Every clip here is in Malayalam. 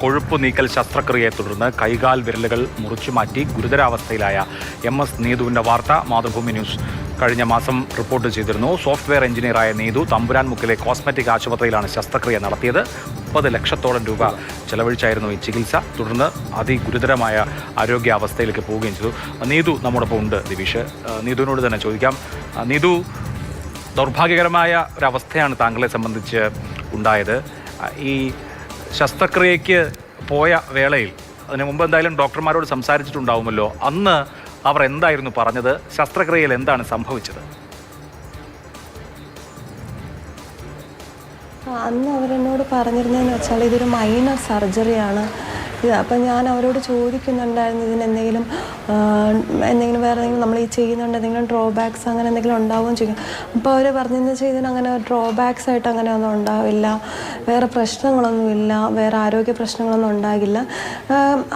കൊഴുപ്പ് നീക്കൽ ശസ്ത്രക്രിയയെ തുടർന്ന് കൈകാൽ വിരലുകൾ മുറിച്ചുമാറ്റി ഗുരുതരാവസ്ഥയിലായ MS നീതുവിന്റെ വാർത്ത മാതൃഭൂമി ന്യൂസ് കഴിഞ്ഞ മാസം റിപ്പോർട്ട് ചെയ്തിരുന്നു. സോഫ്റ്റ്വെയർ എഞ്ചിനീയറായ നീതു തമ്പുരാൻമുക്കിലെ കോസ്മെറ്റിക് ആശുപത്രിയിലാണ് ശസ്ത്രക്രിയ നടത്തിയത്. 30 ലക്ഷത്തോളം രൂപ ചെലവഴിച്ചായിരുന്നു ഈ ചികിത്സ. തുടർന്ന് അതിഗുരുതരമായ ആരോഗ്യാവസ്ഥയിലേക്ക് പോവുകയും ചെയ്തു. നീതു നമ്മോടൊപ്പം ഉണ്ട്. ദിവിഷ്, നീതുവിനോട് തന്നെ ചോദിക്കാം. നീതു, ദൗർഭാഗ്യകരമായ ഒരവസ്ഥയാണ് താങ്കളെ സംബന്ധിച്ച് ഉണ്ടായത്. ഈ ശസ്ത്രക്രിയയ്ക്ക് പോയ വേളയിൽ, അതിന് മുമ്പ് എന്തായാലും ഡോക്ടർമാരോട് സംസാരിച്ചിട്ടുണ്ടാവുമല്ലോ, അന്ന് അവർ എന്തായിരുന്നു പറഞ്ഞത്? ശസ്ത്രക്രിയയിൽ എന്താണ് സംഭവിച്ചത്? അന്ന് അവരെന്നോട് പറഞ്ഞിരുന്നതെന്ന് വെച്ചാൽ ഇതൊരു മൈനർ സർജറിയാണ്. അപ്പം ഞാൻ അവരോട് ചോദിക്കുന്നുണ്ടായിരുന്നു, ഇതിനെന്തെങ്കിലും വേറെ എന്തെങ്കിലും നമ്മൾ ഈ ചെയ്യുന്നുണ്ട്, എന്തെങ്കിലും ഡ്രോബാക്സ് അങ്ങനെ എന്തെങ്കിലും ഉണ്ടാവുകയും ചെയ്യും. അപ്പോൾ അവർ പറഞ്ഞതെന്ന് വെച്ചാൽ ഇതിന് അങ്ങനെ ഡ്രോബാക്സ് ആയിട്ട് അങ്ങനെ ഒന്നും ഉണ്ടാവില്ല, വേറെ പ്രശ്നങ്ങളൊന്നുമില്ല, വേറെ ആരോഗ്യ പ്രശ്നങ്ങളൊന്നും ഉണ്ടാകില്ല,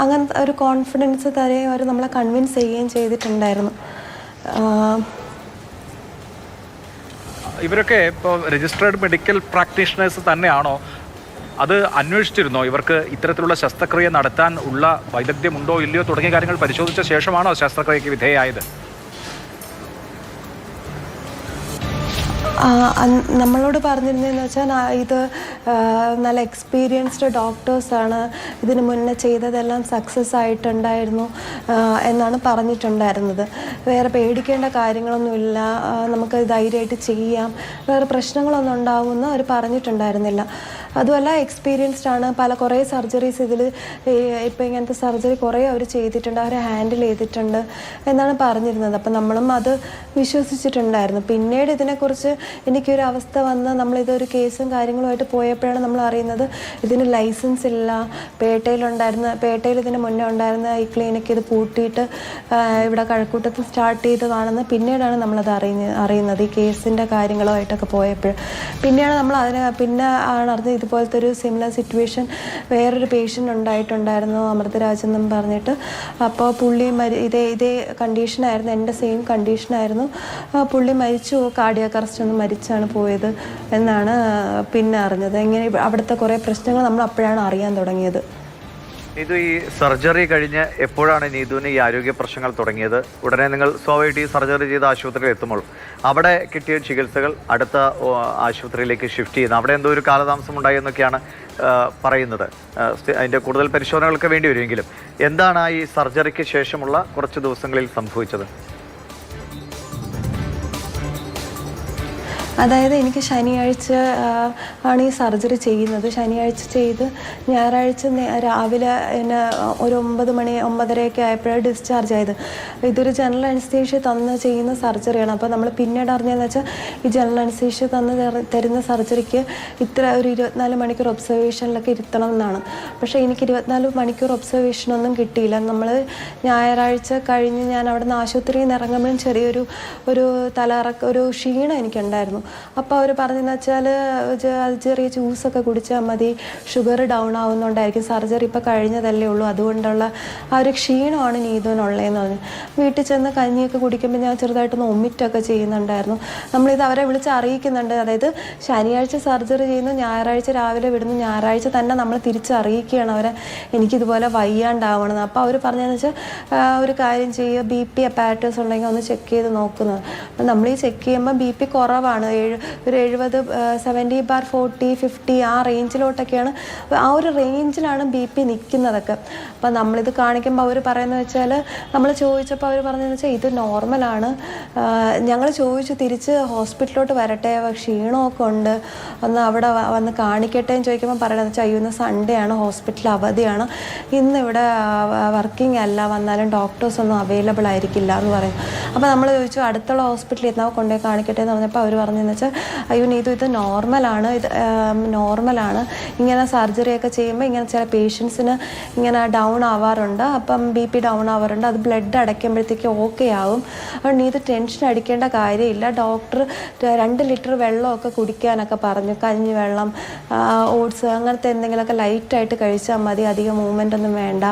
അങ്ങനത്തെ ഒരു കോൺഫിഡൻസ് തരുകയും അവർ നമ്മളെ കൺവിൻസ് ചെയ്യുകയും ചെയ്തിട്ടുണ്ടായിരുന്നു. ഇവരൊക്കെ ഇപ്പോൾ രജിസ്ട്രേഡ് മെഡിക്കൽ പ്രാക്ടീഷണേഴ്സ് തന്നെയാണോ? അത് അന്വേഷിച്ചിരുന്നോ? ഇവർക്ക് ഇത്തരത്തിലുള്ള ശസ്ത്രക്രിയ നടത്താൻ ഉള്ള വൈദഗ്ധ്യമുണ്ടോ ഇല്ലയോ തുടങ്ങിയ കാര്യങ്ങൾ പരിശോധിച്ച ശേഷമാണോ ശസ്ത്രക്രിയയ്ക്ക് വിധേയമായത്? നമ്മളോട് പറഞ്ഞിരുന്നതെന്ന് വെച്ചാൽ ഇത് നല്ല എക്സ്പീരിയൻസ്ഡ് ഡോക്ടേഴ്സാണ്, ഇതിന് മുന്നേ ചെയ്തതെല്ലാം സക്സസ് ആയിട്ടുണ്ടായിരുന്നു എന്നാണ് പറഞ്ഞിട്ടുണ്ടായിരുന്നത്. വേറെ പേടിക്കേണ്ട കാര്യങ്ങളൊന്നുമില്ല, നമുക്ക് ധൈര്യമായിട്ട് ചെയ്യാം, വേറെ പ്രശ്നങ്ങളൊന്നും ഉണ്ടാവുമെന്ന് അവർ പറഞ്ഞിട്ടുണ്ടായിരുന്നില്ല. അതുമല്ല എക്സ്പീരിയൻസ്ഡ് ആണ്, കുറേ സർജറീസ് ഇതിൽ ഇപ്പോൾ ഇങ്ങനത്തെ സർജറി കുറേ അവർ ചെയ്തിട്ടുണ്ട്, അവരെ ഹാൻഡിൽ ചെയ്തിട്ടുണ്ട് എന്നാണ് പറഞ്ഞിരുന്നത്. അപ്പം നമ്മളും അത് വിശ്വസിച്ചിട്ടുണ്ടായിരുന്നു. പിന്നീട് ഇതിനെക്കുറിച്ച് എനിക്കൊരു അവസ്ഥ വന്ന് നമ്മളിതൊരു കേസും കാര്യങ്ങളുമായിട്ട് പോയപ്പോഴാണ് നമ്മൾ അറിയുന്നത് ഇതിന് ലൈസൻസ് ഇല്ല. പേട്ടയിൽ ഇതിന് മുന്നേ ഉണ്ടായിരുന്ന ഈ ക്ലിനിക്ക് ഇത് പൂട്ടിയിട്ട് ഇവിടെ കഴക്കൂട്ടത്ത് സ്റ്റാർട്ട് ചെയ്തതാണെന്ന് പിന്നീടാണ് നമ്മളത് അറിയുന്നത് ഈ കേസിൻ്റെ കാര്യങ്ങളുമായിട്ടൊക്കെ പോയപ്പോൾ. പിന്നെയാണ് നമ്മൾ പിന്നെ ആണ് അറിഞ്ഞത് ഇതുപോലത്തെ ഒരു സിമിലർ സിറ്റുവേഷൻ വേറൊരു പേഷ്യൻ്റ് ഉണ്ടായിട്ടുണ്ടായിരുന്നു, അമൃതരാജ് എന്നും പറഞ്ഞിട്ട്. അപ്പോൾ പുള്ളി ഇതേ കണ്ടീഷനായിരുന്നു, എൻ്റെ സെയിം കണ്ടീഷനായിരുന്നു. പുള്ളി മരിച്ചു, കാർഡിയാക് അറസ്റ്റ് മരിച്ചാണ് പോയത് എന്നാണ് പിന്നെ അറിഞ്ഞത്. എങ്ങനെ അവിടുത്തെ കുറേ പ്രശ്നങ്ങൾ നമ്മൾ അപ്പോഴാണ് അറിയാൻ തുടങ്ങിയത്. നീതു, ഈ സർജറി കഴിഞ്ഞ് എപ്പോഴാണ് നീതുവിന് ഈ ആരോഗ്യ പ്രശ്നങ്ങൾ തുടങ്ങിയത്? ഉടനെ നിങ്ങൾ സ്വാഭാവികമായിട്ട് ഈ സർജറി ചെയ്ത ആശുപത്രിയിൽ എത്തുമ്പോൾ അവിടെ കിട്ടിയ ചികിത്സകൾ അടുത്ത ആശുപത്രിയിലേക്ക് ഷിഫ്റ്റ് ചെയ്യുന്നത്, അവിടെ എന്തോ ഒരു കാലതാമസം ഉണ്ടായി എന്നൊക്കെയാണ് പറയുന്നത്. അതിൻ്റെ കൂടുതൽ പരിശോധനകൾക്ക് വേണ്ടി വരുമെങ്കിലും എന്താണ് ഈ സർജറിക്ക് ശേഷമുള്ള കുറച്ച് ദിവസങ്ങളിൽ സംഭവിച്ചത്? അതായത് എനിക്ക് ശനിയാഴ്ച ആണ് ഈ സർജറി ചെയ്യുന്നത്. ശനിയാഴ്ച ചെയ്ത് ഞായറാഴ്ച രാവിലെ എന്നെ ഒരു 9 മണി 9:30 ആയപ്പോഴാണ് ഡിസ്ചാർജ് ആയത്. ഇതൊരു ജനറൽ അനസ്തീഷ്യ തന്ന് ചെയ്യുന്ന സർജറിയാണ്. അപ്പോൾ നമ്മൾ പിന്നീട് അറിഞ്ഞതെന്ന് വെച്ചാൽ ഈ ജനറൽ അനസ്തീഷ്യ തരുന്ന സർജറിക്ക് ഒരു 24 മണിക്കൂർ ഒബ്സർവേഷനിലൊക്കെ ഇരുത്തണം എന്നാണ്. പക്ഷേ എനിക്ക് 24 മണിക്കൂർ ഒബ്സർവേഷനൊന്നും കിട്ടിയില്ല. നമ്മൾ ഞായറാഴ്ച കഴിഞ്ഞ് ഞാൻ അവിടെ നിന്ന് ആശുപത്രിയിൽ നിന്ന് ഇറങ്ങുമ്പോഴും ചെറിയൊരു ഒരു ക്ഷീണം എനിക്കുണ്ടായിരുന്നു. അപ്പോൾ അവർ പറഞ്ഞതെന്ന് വെച്ചാൽ ചെറിയ ജ്യൂസൊക്കെ കുടിച്ചാൽ മതി, ഷുഗർ ഡൗൺ ആവുന്നുണ്ടായിരിക്കും, സർജറി ഇപ്പോൾ കഴിഞ്ഞതല്ലേ ഉള്ളൂ, അതുകൊണ്ടുള്ള ആ ഒരു ക്ഷീണമാണ് നീതുവിനുള്ളതെന്ന് പറഞ്ഞു. വീട്ടിൽ ചെന്ന് കഞ്ഞിയൊക്കെ കുടിക്കുമ്പോൾ ഞാൻ ചെറുതായിട്ടൊന്ന് ഒമിറ്റൊക്കെ ചെയ്യുന്നുണ്ടായിരുന്നു. നമ്മളിത് അവരെ വിളിച്ച് അറിയിക്കുന്നുണ്ട്. അതായത് ശനിയാഴ്ച സർജറി ചെയ്യുന്നു, ഞായറാഴ്ച രാവിലെ വിടുന്നു, ഞായറാഴ്ച തന്നെ നമ്മൾ തിരിച്ചറിയിക്കുകയാണ് അവരെ എനിക്കിതുപോലെ വയ്യാണ്ടാവണം. അപ്പോൾ അവർ പറഞ്ഞതെന്ന് വെച്ചാൽ ഒരു കാര്യം ചെയ്യുക, BP അപ്പാരറ്റസ് ഉണ്ടെങ്കിൽ ഒന്ന് ചെക്ക് ചെയ്ത് നോക്കുന്നത്. അപ്പം നമ്മൾ ഈ ചെക്ക് ചെയ്യുമ്പോൾ BP കുറവാണ്, ഒരു 70, 70/40, 50 ആ റേഞ്ചിലോട്ടൊക്കെയാണ്, ആ ഒരു റേഞ്ചിലാണ് BP നിൽക്കുന്നതൊക്കെ. അപ്പം നമ്മളിത് കാണിക്കുമ്പോൾ അവർ പറയുന്നത് വെച്ചാൽ, നമ്മൾ ചോദിച്ചപ്പോൾ അവർ പറഞ്ഞതെന്ന് വെച്ചാൽ ഇത് നോർമലാണ്. ഞങ്ങൾ ചോദിച്ചു തിരിച്ച് ഹോസ്പിറ്റലിലോട്ട് വരട്ടെ, ക്ഷീണമൊക്കെ ഉണ്ട്, ഒന്ന് അവിടെ വന്ന് കാണിക്കട്ടെ എന്ന് ചോദിക്കുമ്പോൾ പറയണമെന്ന് വെച്ചാൽ അയ്യോ ഇന്ന് സൺഡേ ആണ്, ഹോസ്പിറ്റൽ അവധിയാണ്, ഇന്ന് ഇവിടെ വർക്കിംഗ് അല്ല, വന്നാലും ഡോക്ടേഴ്സ് ഒന്നും അവൈലബിൾ ആയിരിക്കില്ല എന്ന് പറയും. അപ്പോൾ നമ്മൾ ചോദിച്ചു അടുത്തുള്ള ഹോസ്പിറ്റലിൽ എന്നാൽ കൊണ്ടുപോയി കാണിക്കട്ടെ എന്ന് പറഞ്ഞപ്പോൾ അവർ പറഞ്ഞതെന്ന് വെച്ചാൽ അയ്യോ നീതു ഇത് നോർമലാണ്, ഇങ്ങനെ സർജറിയൊക്കെ ചെയ്യുമ്പോൾ ഇങ്ങനെ ചില പേഷ്യൻസിന് ഇങ്ങനെ ഡൗൺ ആവാറുണ്ട്, അപ്പം BP ഡൗൺ ആവാറുണ്ട്, അത് ബ്ലഡ് അടയ്ക്കുമ്പോഴത്തേക്ക് ഓക്കെ ആവും, അതുകൊണ്ട് നീ ഇത് ടെൻഷൻ അടിക്കേണ്ട കാര്യമില്ല. ഡോക്ടർ 2 ലിറ്റർ വെള്ളമൊക്കെ കുടിക്കാനൊക്കെ പറഞ്ഞു, കഞ്ഞിവെള്ളം, ഓട്സ് അങ്ങനത്തെ എന്തെങ്കിലുമൊക്കെ ലൈറ്റായിട്ട് കഴിച്ചാൽ മതി, അധികം മൂവ്മെൻ്റ് ഒന്നും വേണ്ട,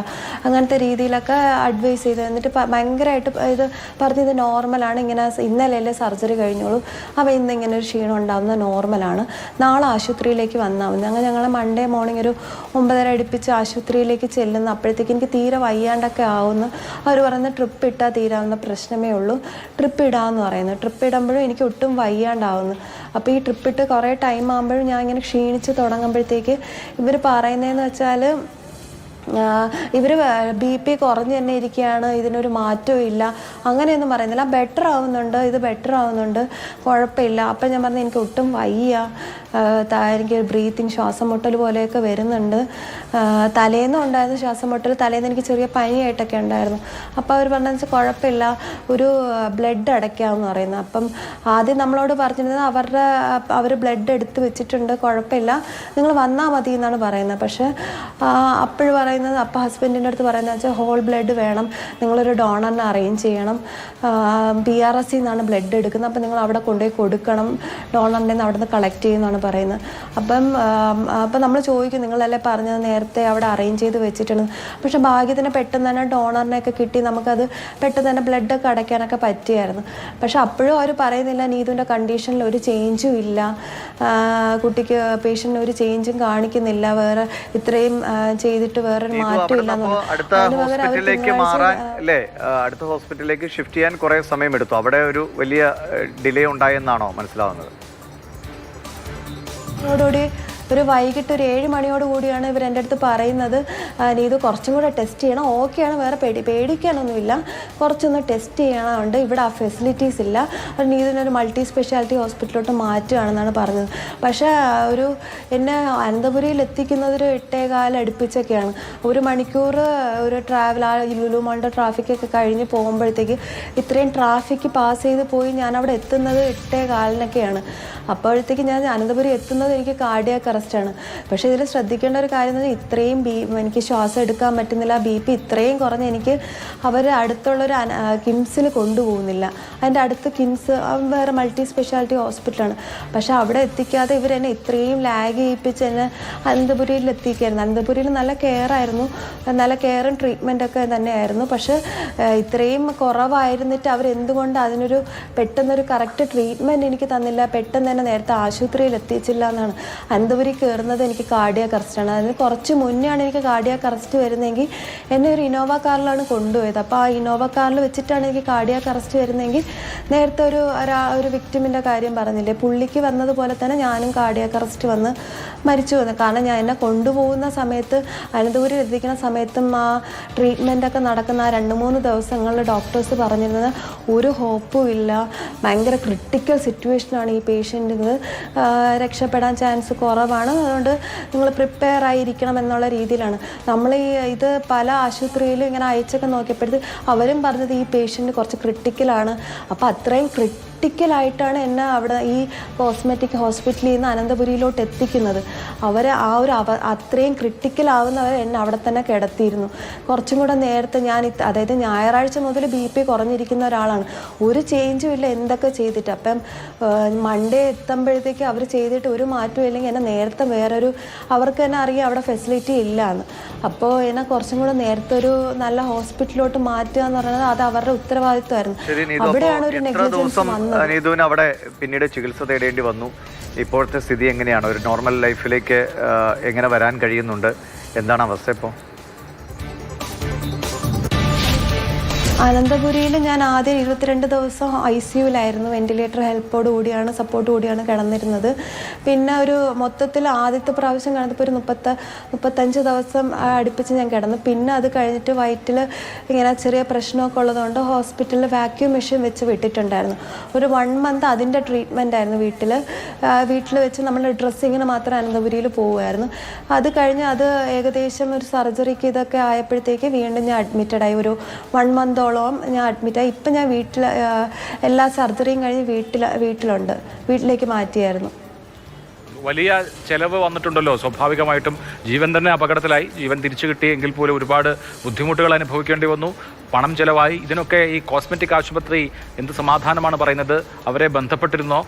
അങ്ങനത്തെ രീതിയിലൊക്കെ അഡ്വൈസ് ചെയ്തു. എന്നിട്ട് ഭയങ്കരമായിട്ട് ഇത് പറഞ്ഞത് നോർമലാണ്, ഇങ്ങനെ ഇന്നലെയല്ലേ സർജറി കഴിഞ്ഞോളൂ, അപ്പോൾ ഇന്നിങ്ങനെ ഇങ്ങനെ ഒരു ക്ഷീണം ഉണ്ടാകുന്നത് നോർമലാണ്, നാളെ ആശുപത്രിയിലേക്ക് വന്നാൽ മതി. അങ്ങനെ ഞങ്ങൾ മൺഡേ മോർണിംഗ് ഒരു 9:30 അടുപ്പിച്ച് ആശുപത്രിയിലേക്ക് ചെല്ലുന്നു. അപ്പോഴത്തേക്ക് എനിക്ക് തീരെ വയ്യാണ്ടൊക്കെ ആവുന്നു. അവർ പറയുന്നത് ട്രിപ്പ് ഇട്ടാൽ തീരാവുന്ന പ്രശ്നമേ ഉള്ളൂ, ട്രിപ്പ് ഇടാമെന്ന് പറയുന്നു. ട്രിപ്പ് ഇടുമ്പോഴും എനിക്ക് ഒട്ടും വയ്യാണ്ടാവുന്നു. അപ്പോൾ ഈ ട്രിപ്പ് ഇട്ട് കുറേ ടൈം ആകുമ്പോഴും ഞാൻ ഇങ്ങനെ ക്ഷീണിച്ച് തുടങ്ങുമ്പോഴത്തേക്ക് ഇവർ പറയുന്നതെന്ന് വെച്ചാൽ ഇവർ BP കുറഞ്ഞ് തന്നെ ഇരിക്കുകയാണ്, ഇതിനൊരു മാറ്റവും ഇല്ല, അങ്ങനെയൊന്നും പറയുന്നില്ല. ബെറ്റർ ആവുന്നുണ്ട്, ഇത് ബെറ്റർ ആവുന്നുണ്ട്, കുഴപ്പമില്ല. അപ്പം ഞാൻ പറഞ്ഞു എനിക്ക് ഒട്ടും വയ്യ, എനിക്ക് ബ്രീത്തിങ് ശ്വാസം മുട്ടൽ പോലെയൊക്കെ വരുന്നുണ്ട്. തലേന്നും ഉണ്ടായിരുന്നു ശ്വാസം മുട്ടൽ, തലേന്ന് എനിക്ക് ചെറിയ പനിയായിട്ടൊക്കെ ഉണ്ടായിരുന്നു. അപ്പോൾ അവർ പറഞ്ഞതെന്ന് വെച്ചാൽ കുഴപ്പമില്ല, ഒരു ബ്ലഡ് അടയ്ക്കാമെന്ന് പറയുന്നത്. അപ്പം ആദ്യം നമ്മളോട് പറഞ്ഞിരുന്നത് അവർ ബ്ലഡ് എടുത്ത് വെച്ചിട്ടുണ്ട്, കുഴപ്പമില്ല, നിങ്ങൾ വന്നാൽ മതി എന്നാണ് പറയുന്നത്. പക്ഷേ അപ്പോഴും പറയുന്നത്, അപ്പോൾ ഹസ്ബൻഡിൻ്റെ അടുത്ത് പറയുന്നത് വെച്ചാൽ ഹോൾ ബ്ലഡ് വേണം, നിങ്ങളൊരു ഡോണറിനെ അറേഞ്ച് ചെയ്യണം, PRSC നിന്നാണ് ബ്ലഡ് എടുക്കുന്നത്, അപ്പം നിങ്ങൾ അവിടെ കൊണ്ടുപോയി കൊടുക്കണം, ഡോണറിൻ്റെ നിന്ന് അവിടെ നിന്ന് കളക്ട് ചെയ്യുന്നതാണ് പറയുന്നത്. അപ്പം നമ്മൾ ചോദിക്കും, നിങ്ങളല്ലേ പറഞ്ഞത് നേരത്തെ അവിടെ അറേഞ്ച് ചെയ്ത് വെച്ചിട്ടുണ്ട്. പക്ഷെ ഭാഗ്യത്തിന് പെട്ടെന്ന് തന്നെ ഡോണറിനെയൊക്കെ കിട്ടി, നമുക്കത് പെട്ടെന്ന് തന്നെ ബ്ലഡൊക്കെ അടയ്ക്കാനൊക്കെ പറ്റിയായിരുന്നു. പക്ഷെ അപ്പോഴും അവർ പറയുന്നില്ല നീതുവിൻ്റെ കണ്ടീഷനിൽ ഒരു ചേഞ്ചും ഇല്ല, കുട്ടിക്ക് പേഷ്യൻ്റിന് ഒരു ചേഞ്ചും കാണിക്കുന്നില്ല, വേറെ ഇത്രയും ചെയ്തിട്ട് വേറൊരു മാറ്റം ഇല്ല. അടുത്ത ഹോസ്പിറ്റലിലേക്ക് ഷിഫ്റ്റ് ചെയ്യാൻ കുറെ സമയം എടുത്തു. അവിടെ ഒരു വലിയ ഡിലേ ഉണ്ടായെന്നാണോ മനസ്സിലാവുന്നത്? ഒരു വൈകിട്ട് ഒരു 7 മണിയോട് കൂടിയാണ് ഇവർ എൻ്റെ അടുത്ത് പറയുന്നത്, നീതു കുറച്ചും കൂടെ ടെസ്റ്റ് ചെയ്യണം, ഓക്കെയാണ്, വേറെ പേടിക്കാനൊന്നുമില്ല, കുറച്ചൊന്ന് ടെസ്റ്റ് ചെയ്യണമുണ്ട്, ഇവിടെ ആ ഫെസിലിറ്റീസ് ഇല്ല, നീതുവിനൊരു മൾട്ടി സ്പെഷ്യാലിറ്റി ഹോസ്പിറ്റലിലോട്ട് മാറ്റുകയാണെന്നാണ് പറഞ്ഞത്. പക്ഷേ എന്നെ അനന്തപുരിയിൽ എത്തിക്കുന്നത് ഒരു 8:15 അടുപ്പിച്ചൊക്കെയാണ്. 1 മണിക്കൂർ ഒരു ട്രാവൽ, ആ ലുലു മോളിൻ്റെ ട്രാഫിക്കൊക്കെ കഴിഞ്ഞ് പോകുമ്പോഴത്തേക്ക് ഇത്രയും ട്രാഫിക്ക് പാസ് ചെയ്ത് പോയി ഞാൻ അവിടെ എത്തുന്നത് 8:15-നൊക്കെയാണ്. അപ്പോഴത്തേക്ക് ഞാൻ അനന്തപുരി എത്തുന്നത് എനിക്ക് കാർഡിയാക് അറസ്റ്റാണ്. പക്ഷേ ഇതിൽ ശ്രദ്ധിക്കേണ്ട ഒരു കാര്യം എന്ന് പറഞ്ഞാൽ ഇത്രയും എനിക്ക് ശ്വാസം എടുക്കാൻ പറ്റുന്നില്ല, BP ഇത്രയും കുറഞ്ഞ് എനിക്ക് അവർ അടുത്തുള്ളൊരു കിംസിൽ കൊണ്ടുപോകുന്നില്ല. അതിൻ്റെ അടുത്ത് കിംസ് വേറെ മൾട്ടി സ്പെഷ്യാലിറ്റി ഹോസ്പിറ്റലാണ്. പക്ഷേ അവിടെ എത്തിക്കാതെ ഇവരെന്നെ ഇത്രയും ലാഗ് ചെയ്യിപ്പിച്ച് എന്നെ അനന്തപുരിയിൽ എത്തിക്കായിരുന്നു. അനന്തപുരിയിൽ നല്ല കെയറായിരുന്നു, നല്ല കെയറും ട്രീറ്റ്മെൻറ്റൊക്കെ തന്നെയായിരുന്നു. പക്ഷേ ഇത്രയും കുറവായിരുന്നിട്ട് അവരെന്തുകൊണ്ട് അതിനൊരു പെട്ടെന്നൊരു കറക്റ്റ് ട്രീറ്റ്മെൻറ്റ് എനിക്ക് തന്നില്ല, പെട്ടെന്ന് തന്നെ നേരത്തെ ആശുപത്രിയിൽ എത്തിച്ചില്ല എന്നാണ്. അനന്തപുരി കയറുന്നത് എനിക്ക് കാർഡിയാക് അറസ്റ്റാണ്. അതിന് കുറച്ച് മുന്നെയാണ് എനിക്ക് കാർഡിയാക് അറസ്റ്റ് വരുന്നതെങ്കിൽ എന്നെ ഒരു ഇന്നോവ കാറിലാണ് കൊണ്ടുപോയത്. അപ്പോൾ ആ ഇന്നോവ കാറിൽ വെച്ചിട്ടാണ് എനിക്ക് കാർഡിയാക് അറസ്റ്റ് വരുന്നതെങ്കിൽ നേരത്തെ ഒരു വിക്ടിമിൻ്റെ കാര്യം പറഞ്ഞില്ലേ, പുള്ളിക്ക് വന്നതുപോലെ തന്നെ ഞാനും കാർഡിയാക് അറസ്റ്റ് വന്ന് മരിച്ചു വന്നു. കാരണം ഞാൻ എന്നെ കൊണ്ടുപോകുന്ന സമയത്ത്, അനന്തപുരിയിൽ എത്തിക്കുന്ന സമയത്തും ആ ട്രീറ്റ്മെൻറ്റൊക്കെ നടക്കുന്ന ആ 2-3 ദിവസങ്ങളിൽ ഡോക്ടേഴ്സ് പറഞ്ഞിരുന്നത് ഒരു ഹോപ്പും ഇല്ല, ഭയങ്കര ക്രിട്ടിക്കൽ സിറ്റുവേഷനാണ് ഈ പേഷ്യൻറ്റിന്, രക്ഷപ്പെടാൻ ചാൻസ് കുറവാണ്, അതുകൊണ്ട് നിങ്ങൾ പ്രിപ്പയർ ആയിരിക്കണം എന്നുള്ള രീതിയിലാണ്. നമ്മൾ ഇത് പല ആശുപത്രിയിലും ഇങ്ങനെ അയച്ചൊക്കെ നോക്കിയപ്പോഴത്തേക്ക് അവരും പറഞ്ഞത് ഈ പേഷ്യൻ്റ് കുറച്ച് ക്രിട്ടിക്കലാണ്. അപ്പോൾ അത്രയും ക്രിട്ടിക്കലായിട്ടാണ് എന്നെ അവിടെ ഈ കോസ്മെറ്റിക് ഹോസ്പിറ്റലിൽ നിന്ന് അനന്തപുരിയിലോട്ട് എത്തിക്കുന്നത്. അവർ ആ ഒരു അത്രയും ക്രിട്ടിക്കലാവുന്നവർ എന്നെ അവിടെ തന്നെ കിടത്തിയിരുന്നു. കുറച്ചും കൂടെ നേരത്തെ അതായത് ഞായറാഴ്ച മുതൽ BP കുറഞ്ഞിരിക്കുന്ന ഒരാളാണ്, ഒരു ചേഞ്ചും ഇല്ല എന്തൊക്കെ ചെയ്തിട്ട്. അപ്പം മൺഡേ എത്തുമ്പോഴത്തേക്ക് അവർ ചെയ്തിട്ട് ഒരു മാറ്റവും ഇല്ലെങ്കിൽ എന്നെ നേരത്തെ അവർക്ക് തന്നെ അറിയാം അവിടെ ഫെസിലിറ്റി ഇല്ല എന്ന്. അപ്പോൾ എന്നെ കുറച്ചും കൂടെ നേരത്തെ ഒരു നല്ല ഹോസ്പിറ്റലിലോട്ട് മാറ്റുക എന്ന് പറയുന്നത് അത് അവരുടെ ഉത്തരവാദിത്വമായിരുന്നു. അവിടെയാണ് ഒരു നെഗ്ലിജൻസ് വന്നത്. നീതുവിന് അവിടെ പിന്നീട് ചികിത്സ തേടേണ്ടി വന്നു. ഇപ്പോഴത്തെ സ്ഥിതി എങ്ങനെയാണ്? ഒരു നോർമൽ ലൈഫിലേക്ക് എങ്ങനെ വരാൻ കഴിയുന്നുണ്ട്? എന്താണ് അവസ്ഥ ഇപ്പോൾ? അനന്തപുരിയിൽ ഞാൻ ആദ്യം 22 ദിവസം ICUവിലായിരുന്നു. വെന്റിലേറ്റർ ഹെൽപ്പോട് കൂടിയാണ്, സപ്പോർട്ട് കൂടിയാണ് കിടന്നിരുന്നത്. പിന്നെ ഒരു മൊത്തത്തിൽ ആദ്യത്തെ പ്രാവശ്യം കിടന്നപ്പോൾ ഒരു 35 ദിവസം അടുപ്പിച്ച് ഞാൻ കിടന്നു. പിന്നെ അത് കഴിഞ്ഞിട്ട് വയറ്റിൽ ഇങ്ങനെ ചെറിയ പ്രശ്നമൊക്കെ ഉള്ളതുകൊണ്ട് ഹോസ്പിറ്റലിൽ വാക്യൂം മെഷീൻ വെച്ച് വിട്ടിട്ടുണ്ടായിരുന്നു. ഒരു 1 മന്ത് അതിൻ്റെ ട്രീറ്റ്മെൻ്റ് ആയിരുന്നു. വീട്ടിൽ വെച്ച് നമ്മൾ ഡ്രസ്സിങ്ങിന് മാത്രം അനന്തപുരിയിൽ പോവുമായിരുന്നു. അത് കഴിഞ്ഞ് അത് ഏകദേശം ഒരു സർജറിക്ക് ഇതൊക്കെ ആയപ്പോഴത്തേക്ക് വീണ്ടും ഞാൻ അഡ്മിറ്റഡായി. ഒരു 1 മന്തോളം ഞാൻ അഡ്മിറ്റായി. ഇപ്പം ഞാൻ എല്ലാ സർജറിയും കഴിഞ്ഞ് വീട്ടിലേക്ക് മാറ്റിയായിരുന്നു. വലിയ ചെലവ് വന്നിട്ടുണ്ടല്ലോ. സ്വാഭാവികമായിട്ടും ജീവൻ തന്നെ അപകടത്തിലായി. ജീവൻ തിരിച്ചു കിട്ടിയെങ്കിൽ പോലും ഒരുപാട് ബുദ്ധിമുട്ടുകൾ അനുഭവിക്കേണ്ടി വന്നു, പണം ചെലവായി. ഇതിനൊക്കെ ഈ കോസ്മെറ്റിക് ആശുപത്രി എന്ത് സമാധാനമാണ് പറയുന്നത്? അവരെ ബന്ധപ്പെട്ടിരുന്നോ?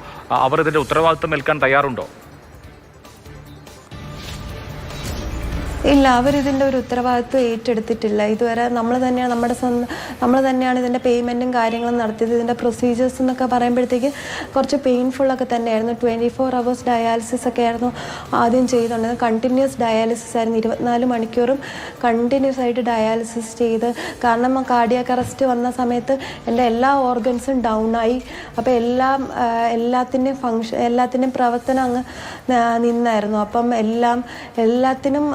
അവർ ഇതിൻ്റെ ഉത്തരവാദിത്വം ഏൽക്കാൻ തയ്യാറുണ്ടോ? ഇല്ല, അവരിതിൻ്റെ ഒരു ഉത്തരവാദിത്വം ഏറ്റെടുത്തിട്ടില്ല ഇതുവരെ. നമ്മൾ തന്നെയാണ് ഇതിൻ്റെ പേയ്മെൻറ്റും കാര്യങ്ങളും നടത്തിയത്. ഇതിൻ്റെ പ്രൊസീജിയേഴ്സ് എന്നൊക്കെ പറയുമ്പോഴത്തേക്ക് കുറച്ച് പെയിൻഫുള്ളൊക്കെ തന്നെയായിരുന്നു. 24 hours ഡയാലിസിസ് ഒക്കെ ആയിരുന്നു ആദ്യം ചെയ്തുകൊണ്ടിരുന്നത്. കണ്ടിന്യൂസ് ഡയാലിസിസ് ആയിരുന്നു, 24 മണിക്കൂറും കണ്ടിന്യൂസ് ആയിട്ട് ഡയാലിസിസ് ചെയ്ത്. കാരണം കാർഡിയാക് അറസ്റ്റ് വന്ന സമയത്ത് എൻ്റെ എല്ലാ ഓർഗൻസും ഡൗൺ ആയി. അപ്പോൾ എല്ലാത്തിൻ്റെയും പ്രവർത്തനം അങ്ങ് നിന്നായിരുന്നു. അപ്പം എല്ലാത്തിനും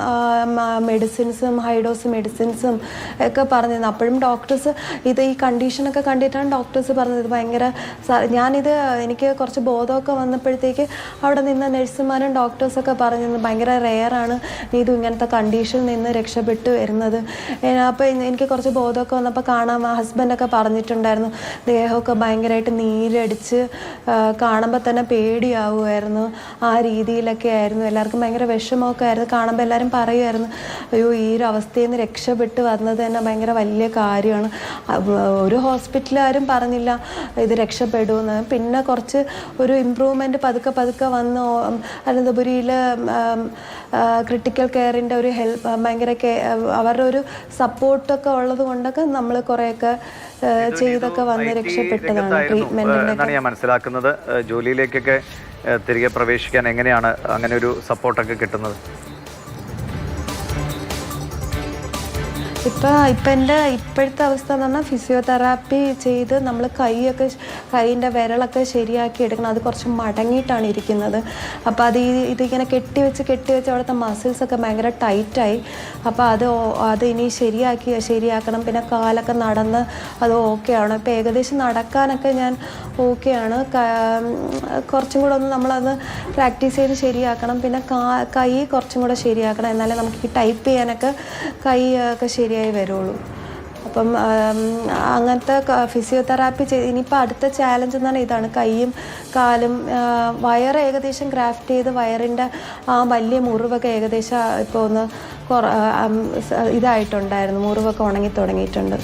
മെഡിസിൻസും ഹൈഡോസ് മെഡിസിൻസും ഒക്കെ പറഞ്ഞിരുന്നു. അപ്പോഴും ഡോക്ടേഴ്സ് ഈ കണ്ടീഷനൊക്കെ കണ്ടിട്ടാണ് ഡോക്ടേഴ്സ് പറഞ്ഞത് ഭയങ്കര എനിക്ക് കുറച്ച് ബോധമൊക്കെ വന്നപ്പോഴത്തേക്ക് അവിടെ നിന്ന് നഴ്സുമാരും ഡോക്ടേഴ്സൊക്കെ പറഞ്ഞിരുന്നു ഭയങ്കര റെയറാണ് ഇത് ഇങ്ങനത്തെ കണ്ടീഷനിൽ നിന്ന് രക്ഷപ്പെട്ടു വരുന്നത്. അപ്പോൾ എനിക്ക് കുറച്ച് ബോധമൊക്കെ വന്നപ്പോൾ ഹസ്ബൻഡൊക്കെ പറഞ്ഞിട്ടുണ്ടായിരുന്നു ദേഹമൊക്കെ ഭയങ്കരമായിട്ട് നീരടിച്ച് കാണുമ്പോൾ തന്നെ പേടിയാവുമായിരുന്നു. ആ രീതിയിലൊക്കെ ആയിരുന്നു. എല്ലാവർക്കും ഭയങ്കര വിഷമമൊക്കെ ആയിരുന്നു. കാണുമ്പോൾ എല്ലാവരും പറയുമായിരുന്നു അയ്യോ ഈ ഒരു അവസ്ഥയിൽ നിന്ന് രക്ഷപ്പെട്ട് വന്നത് തന്നെ ഭയങ്കര വലിയ കാര്യമാണ്. ഒരു ഹോസ്പിറ്റലുകാരും പറഞ്ഞില്ല ഇത് രക്ഷപ്പെടുമെന്ന്. പിന്നെ കുറച്ച് ഒരു ഇമ്പ്രൂവ്മെൻറ്റ് പതുക്കെ വന്ന് അനന്തപുരിയിൽ ക്രിട്ടിക്കൽ കെയറിൻ്റെ ഒരു ഹെൽപ്പ് ഭയങ്കര അവരുടെ ഒരു സപ്പോർട്ടൊക്കെ ഉള്ളത് കൊണ്ടൊക്കെ നമ്മൾ കുറേയൊക്കെ ചെയ്തൊക്കെ വന്ന് രക്ഷപ്പെട്ടതാണ് ട്രീറ്റ്മെൻറ്റിൻ്റെ. ഞാൻ മനസ്സിലാക്കുന്നത് ജോലിയിലേക്കൊക്കെ തിരികെ പ്രവേശിക്കാൻ എങ്ങനെയാണ് അങ്ങനെ ഒരു സപ്പോർട്ടൊക്കെ കിട്ടുന്നത്? എൻ്റെ ഇപ്പോഴത്തെ അവസ്ഥ എന്ന് പറഞ്ഞാൽ ഫിസിയോതെറാപ്പി ചെയ്ത് നമ്മൾ കൈയിൻ്റെ വിരലൊക്കെ ശരിയാക്കി എടുക്കണം. അത് കുറച്ച് മടങ്ങിയിട്ടാണ് ഇരിക്കുന്നത്. അപ്പോൾ ഇതിങ്ങനെ കെട്ടിവെച്ച് അവിടുത്തെ മസിൽസൊക്കെ ഭയങ്കര ടൈറ്റായി. അപ്പോൾ അത് ഇനി ശരിയാക്കണം. പിന്നെ കാലൊക്കെ നടന്ന് അത് ഓക്കെ ആണ്. ഇപ്പോൾ ഏകദേശം നടക്കാനൊക്കെ ഞാൻ ഓക്കെയാണ്. കുറച്ചും കൂടെ ഒന്ന് നമ്മളത് പ്രാക്ടീസ് ചെയ്ത് ശരിയാക്കണം. പിന്നെ കൈ കുറച്ചും കൂടെ ശരിയാക്കണം. എന്നാലേ നമുക്ക് ടൈപ്പ് ചെയ്യാനൊക്കെ കൈ ഒക്കെ ശരിയായി വരുള്ളൂ. അപ്പം അങ്ങനത്തെ ഫിസിയോതെറാപ്പി ഇനിയിപ്പോൾ അടുത്ത ചാലഞ്ച് എന്നാണ് ഇതാണ്. കൈയും കാലും വയറ് ഏകദേശം ഗ്രാഫ്റ്റ് ചെയ്ത് വയറിൻ്റെ ആ വലിയ മുറിവൊക്കെ ഏകദേശം ഇപ്പോൾ ഒന്ന് ഇതായിട്ടുണ്ടായിരുന്നു. മുറിവൊക്കെ ഉണങ്ങി തുടങ്ങിയിട്ടുണ്ട്.